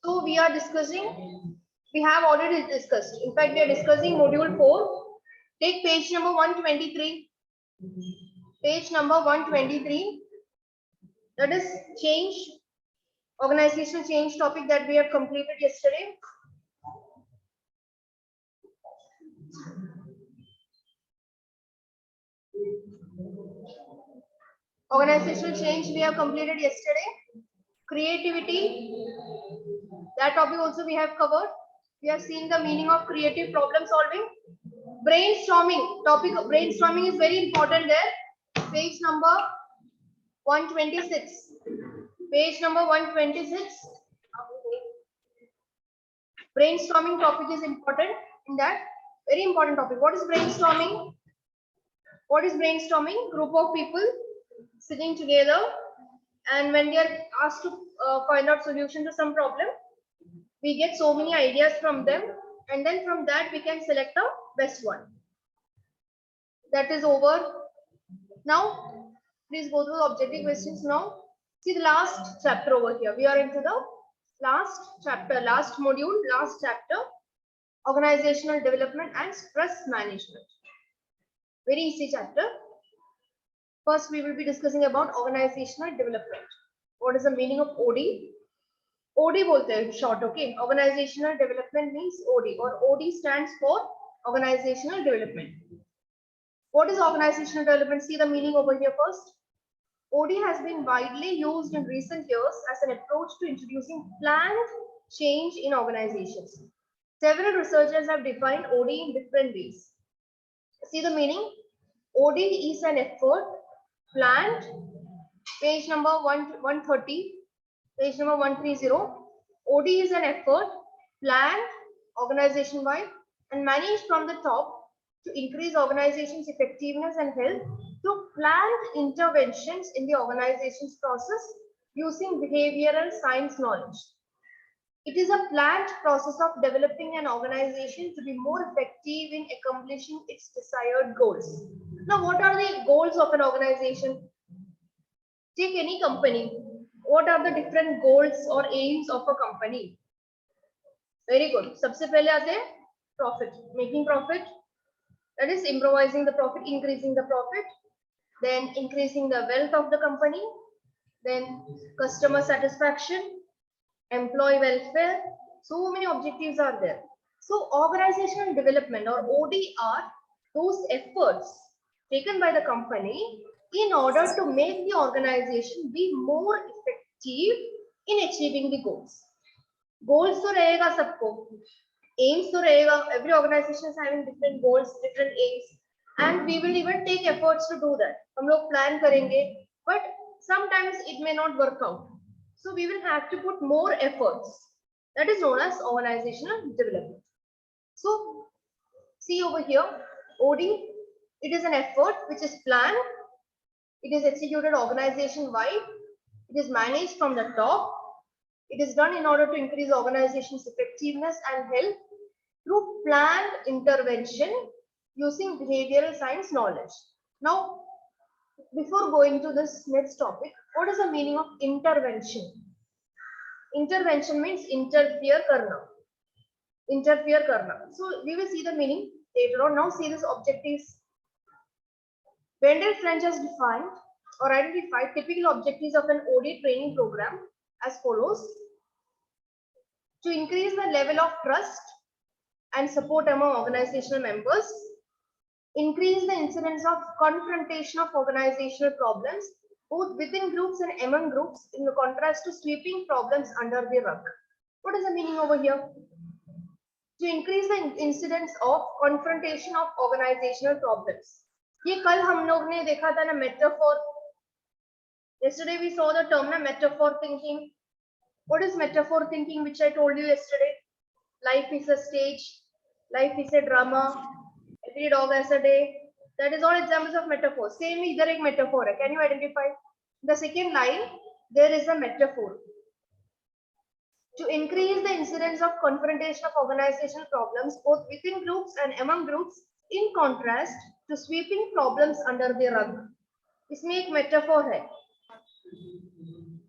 So we are discussing, we have already discussed. In fact, we are discussing module 4. Take page number 123. Page number 123. That is change, organizational change topic that we have completed yesterday. Organizational change we have completed yesterday. Creativity, that topic also we have covered. We have seen the meaning of creative problem solving. Brainstorming, topic of brainstorming is very important there. Page number 126. Page number 126. Brainstorming topic is important in that. Very important topic. What is brainstorming? What is brainstorming? Group of people sitting together, and when they are asked to find out solution to some problem, we get so many ideas from them, and then from that we can select a best one. That is over. Now, please go through the objective questions now. See the last chapter over here. We are into the last chapter, last module, last chapter, organizational development and stress management. Very easy chapter. First, we will be discussing about organizational development. What is the meaning of OD? OD bolte hain short, okay? Organizational development means OD, or OD stands for organizational development. What is organizational development? See the meaning over here first. OD has been widely used in recent years as an approach to introducing planned change in organizations. Several researchers have defined OD in different ways. See the meaning? OD is an effort planned. Page number 130. Page number 130. OD is an effort planned organization-wide and managed from the top to increase organization's effectiveness and health through planned interventions in the organization's process using behavioral science knowledge. It is a planned process of developing an organization to be more effective in accomplishing its desired goals. Now, what are the goals of an organization? Take any company. What are the different goals or aims of a company? Very good. सबसे पहले आते हैं profit, making profit. That is improvising the profit, increasing the profit, then increasing the wealth of the company, then customer satisfaction, employee welfare. So many objectives are there. So organizational development or OD are those efforts taken by the company in order to make the organization be more effective in achieving the goals. Goals तो रहेगा सबको. Aims to रहेगा. Every organization is having different goals, different aims, and we will even take efforts to do that. हम लोग plan करेंगे, but sometimes it may not work out. So we will have to put more efforts. That is known as organizational development. So see over here, OD, it is an effort which is planned. It is executed organization-wide. It is managed from the top. It is done in order to increase organization's effectiveness and health through planned intervention using behavioral science knowledge. Now, before going to this next topic, what is the meaning of intervention? Intervention means interfere karna. Interfere karna. So we will see the meaning later on. Now see this objectives. Wendell French has defined or identified typical objectives of an OD training program as follows: to increase the level of trust and support among organizational members, increase the incidence of confrontation of organizational problems both within groups and among groups, in contrast to sweeping problems under the rug. What is the meaning over here? To increase the incidence of confrontation of organizational problems. ये कल हम लोग ने देखा था ना metaphor. Yesterday we saw the term na metaphor thinking. What is metaphor thinking, which I told you yesterday? Life is a stage. Life is a drama. Every dog has a day. That is all examples of metaphor. Same idhar ek metaphor hai. Can you identify? The second line, there is a metaphor. To increase the incidence of confrontation of organizational problems both within groups and among groups, in contrast to sweeping problems under the rug. इसमें एक metaphor है.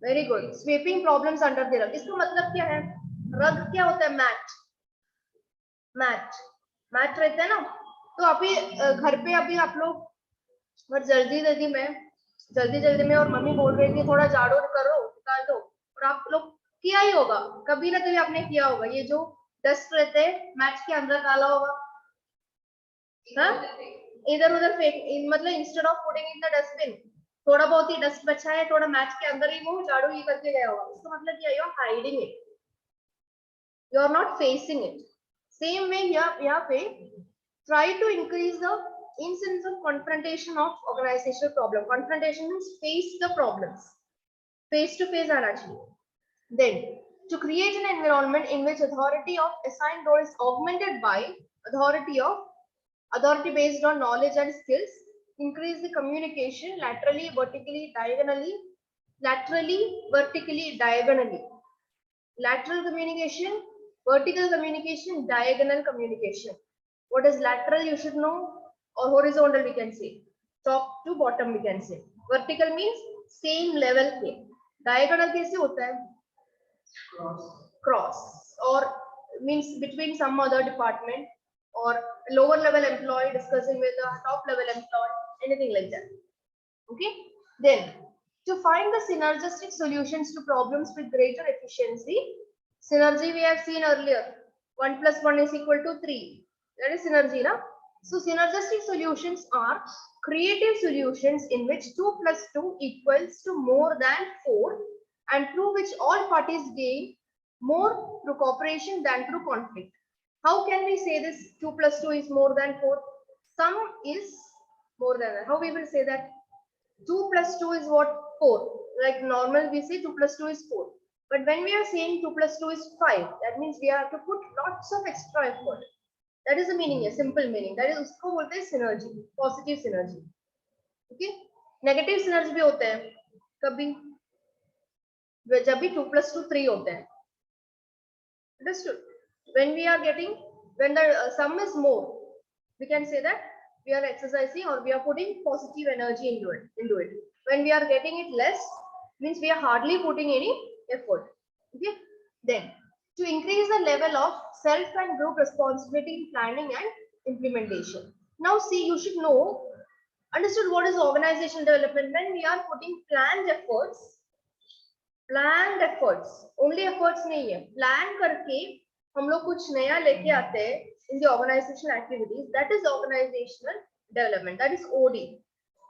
Very good. Sweeping problems under the rug. इसका मतलब क्या है? रग क्या होता है? मैट, मैट, मैट रहता है ना। तो अभी घर पे अभी आप लोग और जल्दी जल्दी में और मम्मी बोल रही थी थोड़ा झाड़ू करो, निकाल दो, और आप लोग किया ही होगा, कभी ना कभी आपने किया होगा। ये जो डस्ट रहते हैं मैच के अंदर डाला होगा, हाँ, इधर उधर फेंक, मतलब instead of putting in the dustbin, थोड़ा बहुत ही डस्ट बचा है, थोड़ा मैच के अंदर ही वो झाड़ू ये करके गया होगा, इसका मतलब क्या, you are hiding it, you are not facing it. Same way यहाँ पे try to increase the incidence of confrontation of organizational problem. Confrontation means face the problems, face to face आना चाहिए. Then to create an environment in which authority of assigned role is augmented by authority based on knowledge and skills, increase the communication laterally, vertically, diagonally, lateral communication, vertical communication, diagonal communication. What is lateral you should know, or horizontal we can say, top to bottom we can say. Vertical means same level पे, diagonal कैसे होता है? Cross, or means between some other department or lower level employee discussing with the top level employee, anything like that. Okay, then to find the synergistic solutions to problems with greater efficiency. Synergy we have seen earlier, 1 plus 1 is equal to 3. That is synergy, na? So synergistic solutions are creative solutions in which 2 plus 2 equals to more than 4 and through which all parties gain more through cooperation than through conflict. How can we say this 2 plus 2 is more than 4? Some is more than that. How we will say that? 2 plus 2 is what? 4. Like normal we say 2 plus 2 is 4. But when we are saying 2 plus 2 is 5, that means we have to put lots of extra effort. That is the meaning, a simple meaning. That is usko bolte hain synergy, positive synergy. Okay? Negative synergy भी होते हैं कभी, जब भी 2 plus 2 3 होते हैं. Understood? When we are getting, when the sum is more, we can say that we are exercising or we are putting positive energy into it. When we are getting it less, means we are hardly putting any effort. Okay, then to increase the level of self and group responsibility in planning and implementation. Now see, you should know, understood what is organizational development. When we are putting planned efforts, only efforts नहीं है, plan करके हम लोग कुछ नया लेके आते हैं in the organizational activities, that is organizational development, that is OD.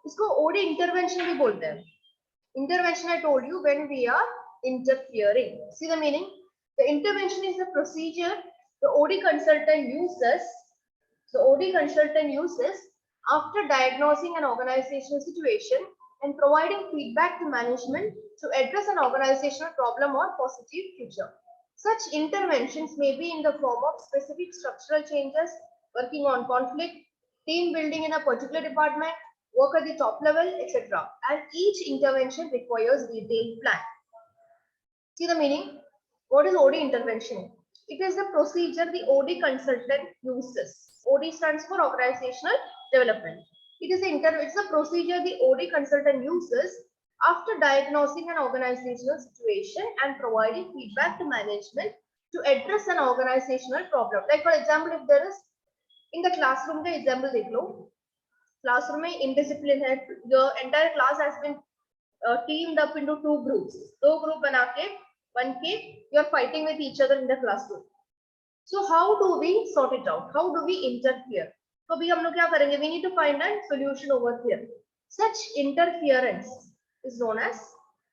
इसको OD intervention भी बोलते हैं. Intervention I told you, when we are interfering. See the meaning? The intervention is the procedure the OD consultant uses after diagnosing an organizational situation and providing feedback to management to address an organizational problem or positive future. Such interventions may be in the form of specific structural changes, working on conflict, team building in a particular department, work at the top level, etc. And each intervention requires detailed plan. See the meaning? What is OD intervention? It is the procedure the OD consultant uses. OD stands for organizational development. It's the procedure the OD consultant uses after diagnosing an organizational situation and providing feedback to management to address an organizational problem. Like for example, if there is in the classroom, the example dekh lo. Classroom में indiscipline है, the entire class has been teamed up into two groups. दो group बना के you are fighting with each other in the classroom. So how do we sort it out? How do we interfere? तो अभी हम लोग क्या करेंगे? We need to find a solution over here. Such interference is known as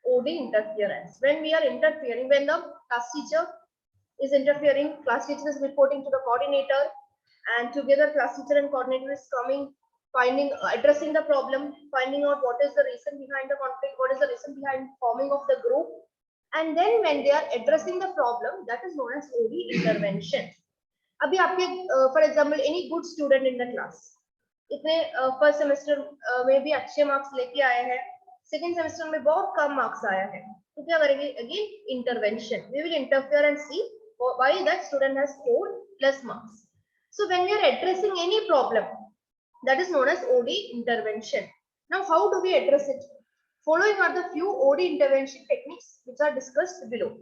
OD interference. When we are interfering, when the class teacher is interfering, class teacher is reporting to the coordinator, and together class teacher and coordinator is coming, addressing the problem, finding out what is the reason behind the conflict, what is the reason behind forming of the group, and then when they are addressing the problem, that is known as OD intervention. अभी आपके for example any good student in the class, इतने first semester में भी अच्छे marks लेके आए हैं, second semester में बहुत कम marks आया है, तो क्या करेंगे? Again intervention. We will interfere and see why that student has scored less marks. So when we are addressing any problem, that is known as OD intervention. Now, how do we address it? Following are the few OD intervention techniques which are discussed below.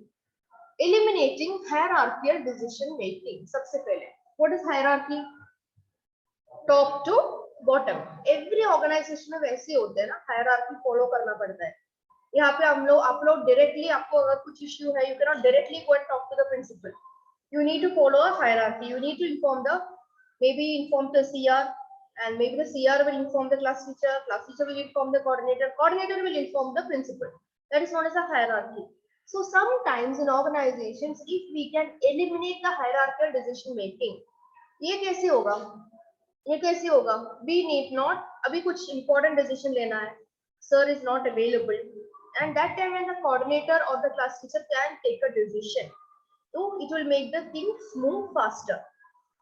eliminating hierarchical decision making. सबसे पहले, what is hierarchy? Top to bottom. Every organization में वैसे ही होते हैं ना, hierarchy follow करना पड़ता है. यहाँ पे आप लोग directly, आपको अगर कुछ issue है, you cannot directly go and talk to the principal. You need to follow a hierarchy. You need to inform the CR, and maybe the CR will inform the class teacher will inform the coordinator will inform the principal. That is known as a hierarchy. So sometimes in organizations, if we can eliminate the hierarchical decision making, ये कैसे होगा? We need not, अभी कुछ important decision लेना है, sir is not available, and that time when the coordinator or the class teacher can take a decision, so it will make the things move faster.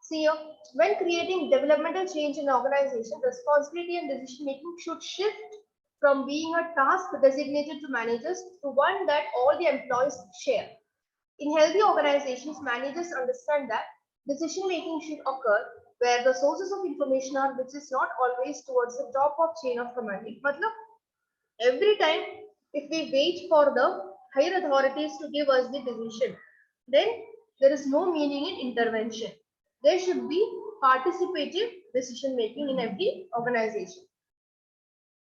See, when creating developmental change in an organization, responsibility and decision making should shift from being a task designated to managers to one that all the employees share. In healthy organizations, managers understand that decision making should occur where the sources of information are, which is not always towards the top of chain of command. Matlab, every time if we wait for the higher authorities to give us the decision, then there is no meaning in intervention. There should be participative decision making in every organization.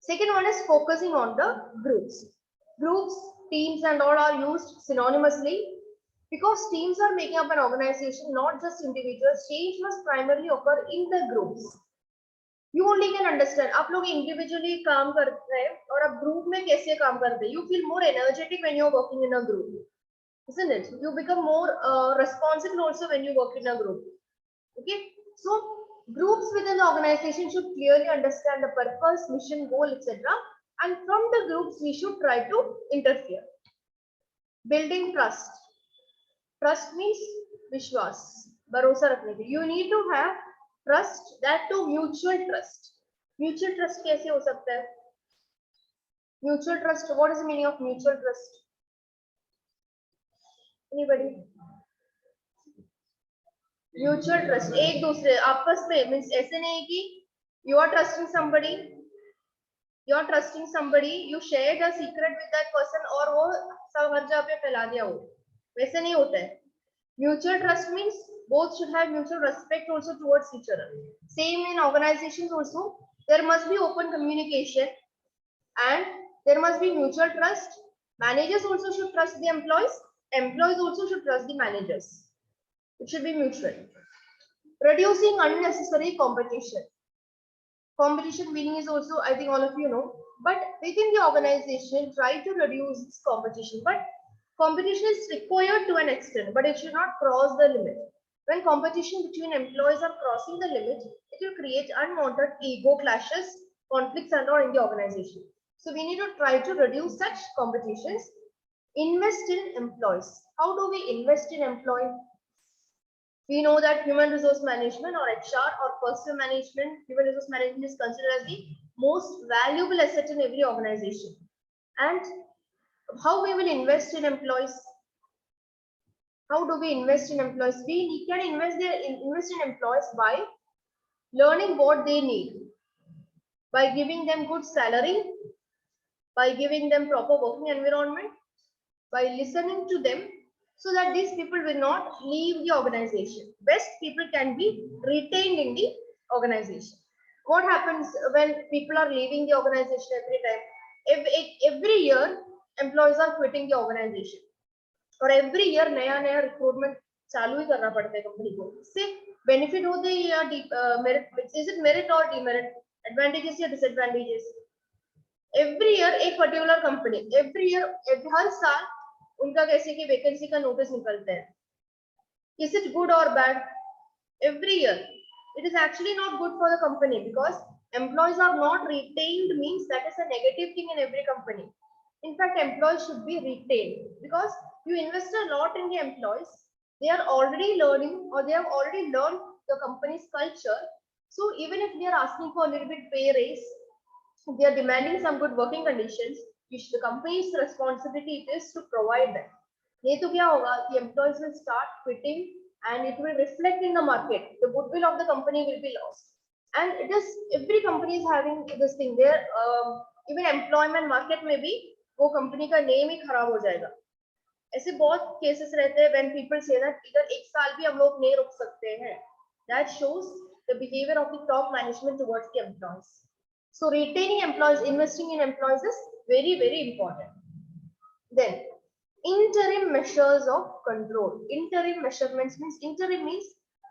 Second one is focusing on the groups. Groups, teams and all are used synonymously because teams are making up an organization, not just individuals. Change must primarily occur in the groups. You only can understand. आप लोग individually काम करते हैं और आप group में कैसे काम करते हैं. You feel more energetic when you're working in a group, isn't it? You become more responsible also when you work in a group. Okay, so groups within the organization should clearly understand the purpose, mission, goal, etc. And from the groups, we should try to interfere. Building trust. Trust means vishwas, bharosa rakhne ke. You need to have trust, that too mutual trust. Mutual trust kaise ho sakta hai? Mutual trust, what is the meaning of mutual trust? Anybody? Mutual trust, एक दूसरे आपस में, means ऐसे नहीं कि you are trusting somebody, you shared a secret with that person और वो सब हर जगह पे फैला दिया हो, वैसे नहीं होता है. Mutual trust means both should have mutual respect also towards each other. Same in organizations also, there must be open communication and there must be mutual trust. Managers also should trust the employees also should trust the managers. It should be mutual. Reducing unnecessary competition. Competition meaning is also, I think all of you know, but within the organization, try to reduce this competition. But competition is required to an extent, but it should not cross the limit. When competition between employees are crossing the limit, it will create unwanted ego clashes, conflicts and all in the organization. So we need to try to reduce such competitions. Invest in employees. How do we invest in employees? We know that human resource management or HR or personal management, human resource management is considered as the most valuable asset in every organization. And how we will invest in employees? How do we invest in employees? We can invest in employees by learning what they need, by giving them good salary, by giving them proper working environment, by listening to them, so that these people will not leave the organization. Best people can be retained in the organization. What happens when people are leaving the organization every time? Every year, employees are quitting the organization. और every year नया recruitment चालू ही करना पड़ता है company को. इससे benefit होते हैं या merit? Is it merit or demerit? Advantages या disadvantages? Every year एक particular company, every year हर साल उनका कैसे कि वैकेंसी का नोटिस निकलता है. Is it good or bad? Every year it is actually not good for the company because employees are not retained, means that is a negative thing in every company. In fact, employees should be retained because you invest a lot in the employees. They are already learning or they have already learned the company's culture. So even if they are asking for a little bit pay raise, they are demanding some good working conditions, the company's responsibility it is to provide them. नहीं तो क्या होगा? The employees will start quitting and it will reflect in the market. The goodwill of the company will be lost. And it is every company is having this thing there. Even employment market में भी वो company का name ही खराब हो जाएगा. ऐसे बहुत cases रहते हैं when people say that इधर एक साल भी हम लोग नहीं रुक सकते हैं. That shows the behavior of the top management towards the employees. So retaining employees, investing in employees is very, very important. Then interim measures of control. Interim measurements means interim means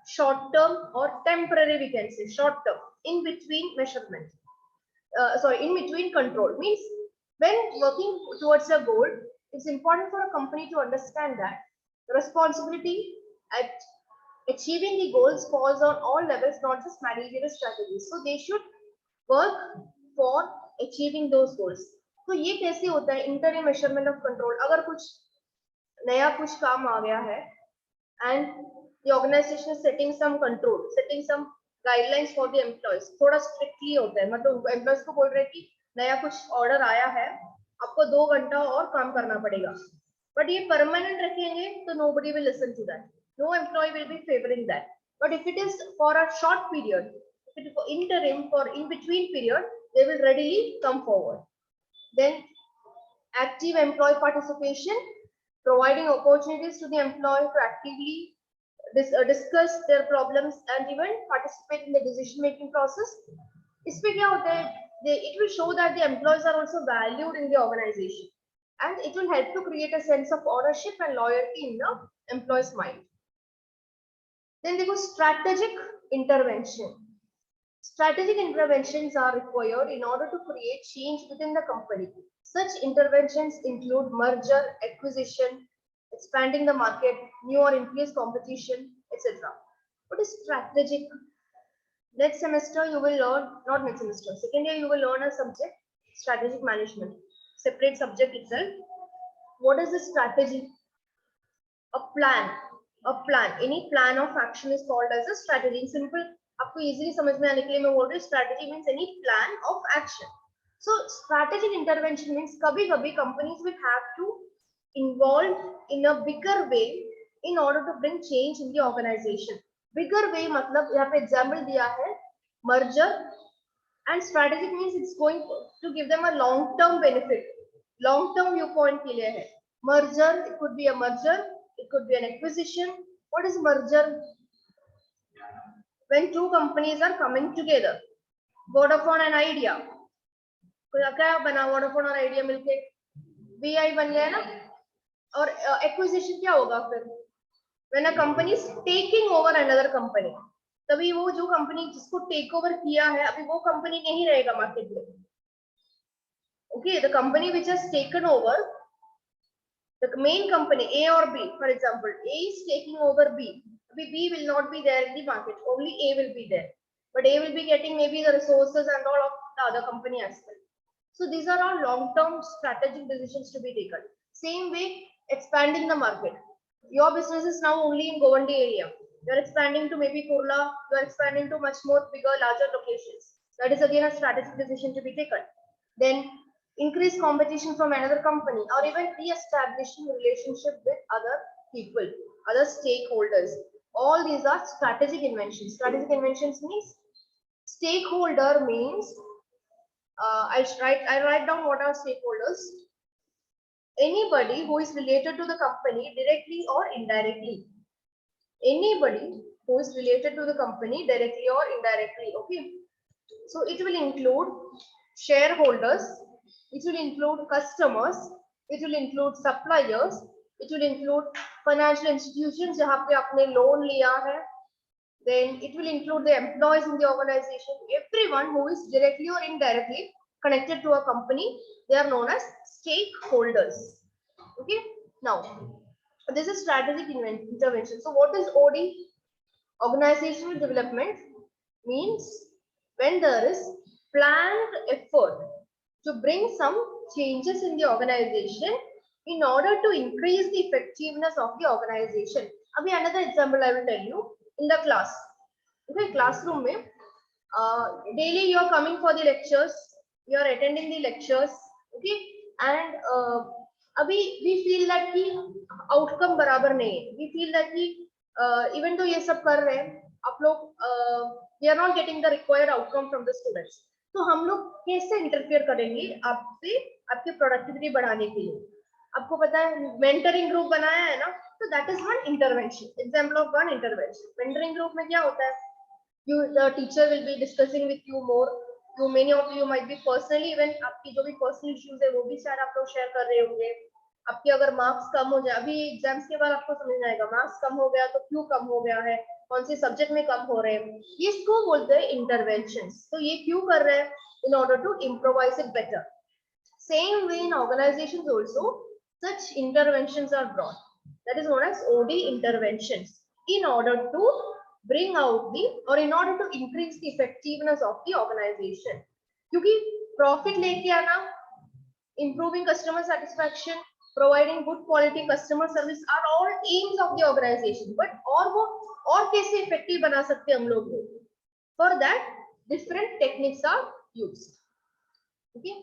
short term or temporary, we can say short term, in between measurement. In between control means when working towards a goal, it's important for a company to understand that the responsibility at achieving the goals falls on all levels, not just managerial strategies. So they should work for achieving those goals. तो ये कैसे होता है interim measurement of control? अगर कुछ नया कुछ काम आ गया है and the organization is setting some control, setting some guidelines for the employees, थोड़ा strictly होता है, मतलब employees को बोल रहे हैं कि नया कुछ order आया है, आपको 2 घंटा और काम करना पड़ेगा, but ये permanent रखेंगे तो nobody will listen to that, no employee will be favoring that. But if it is for a short period, if it is for interim, for in between period, they will readily come forward. Then active employee participation, providing opportunities to the employee to actively discuss their problems and even participate in the decision making process. इसमें क्या होता है? It will show that the employees are also valued in the organization, and it will help to create a sense of ownership and loyalty in the employee's mind. Then there was strategic intervention. Strategic interventions are required in order to create change within the company. Such interventions include merger, acquisition, expanding the market, new or increased competition, etc. What is strategic? Next semester you will learn, not next semester, second year you will learn a subject, strategic management, separate subject itself. What is the strategy? A plan. Any plan of action is called as a strategy. In simple, आपको easily समझ में आने के लिए मैं बोल रही हूँ, strategy means any plan of action. So strategic intervention means कभी-कभी companies will have to involve in a bigger way in order to bring change in the organization. Bigger way मतलब यहाँ पे example दिया है merger, and strategic means it's going to give them a long term benefit. Long term viewpoint के लिए है. Merger, it could be a merger, it could be an acquisition. What is merger? When two companies are coming together. Vodafone and Idea. क्या बना Vodafone और Idea मिलके? VI बन गया ना? और acquisition क्या होगा फिर? When a company is taking over another company, तभी वो जो कंपनी जिसको टेक ओवर किया है अभी वो कंपनी नहीं रहेगा मार्केट में. Okay, the company which has taken over, the main company A or B, for example, A is taking over B. B will not be there in the market, only A will be there, but A will be getting maybe the resources and all of the other company as well. So these are all long-term strategic decisions to be taken. Same way, expanding the market. Your business is now only in Govandi area. You are expanding to maybe Kurla. You are expanding to much more bigger, larger locations. That is again a strategic decision to be taken. Then increase competition from another company, or even re-establishing relationship with other people, other stakeholders. All these are strategic inventions. Strategic inventions means stakeholder means I write down what are stakeholders. Anybody who is related to the company directly or indirectly. Anybody who is related to the company directly or indirectly. Okay. So it will include shareholders, it will include customers, it will include suppliers, it will include financial institutions जहाँ पे आपने loan लिया है. Then it will include the employees in the organization. Everyone who is directly or indirectly connected to a company, they are known as stakeholders. Okay. Now, this is strategic intervention. So what is OD? Organizational development means when there is planned effort to bring some changes in the organization in order to increase the effectiveness of the organization. Abhi another example I will tell you. In the class, okay, classroom mein, daily you are coming for the lectures, you are attending the lectures, okay, and abhi we feel that ki outcome barabar nahi hai. We feel that ki even though ye sab kar rahe hain, आप लोग we are not getting the required outcome from the students. तो हम लोग कैसे interfere करेंगे आपसे आपकी productivity बढ़ाने के लिए? आपको पता है मेंटरिंग ग्रुप बनाया है ना, तो that is one intervention, example of one intervention. Mentoring group में क्या होता है, you the teacher will be discussing with you more, you many of you might be personally, even आपकी जो भी पर्सनल इश्यूज है वो भी शायद आप लोग शेयर कर रहे होंगे। आपके अगर मार्क्स कम हो जाए, अभी एग्जाम्स के बाद आपको समझ आएगा मार्क्स कम हो गया तो क्यों कम हो गया है, कौन से सब्जेक्ट में कम हो रहे हैं, ये इसको बोलते हैं इंटरवेंशंस। तो ये क्यों कर रहे हैं, in order to improvise it better. Same way in organisations also such interventions are brought, that is known as OD interventions, in order to bring out the, or in order to increase the effectiveness of the organization। क्योंकि profit लेके आना, improving customer satisfaction, providing good quality customer service are all aims of the organization, but और वो और कैसे effective बना सकते हैं हम लोग, for that different techniques are used। okay,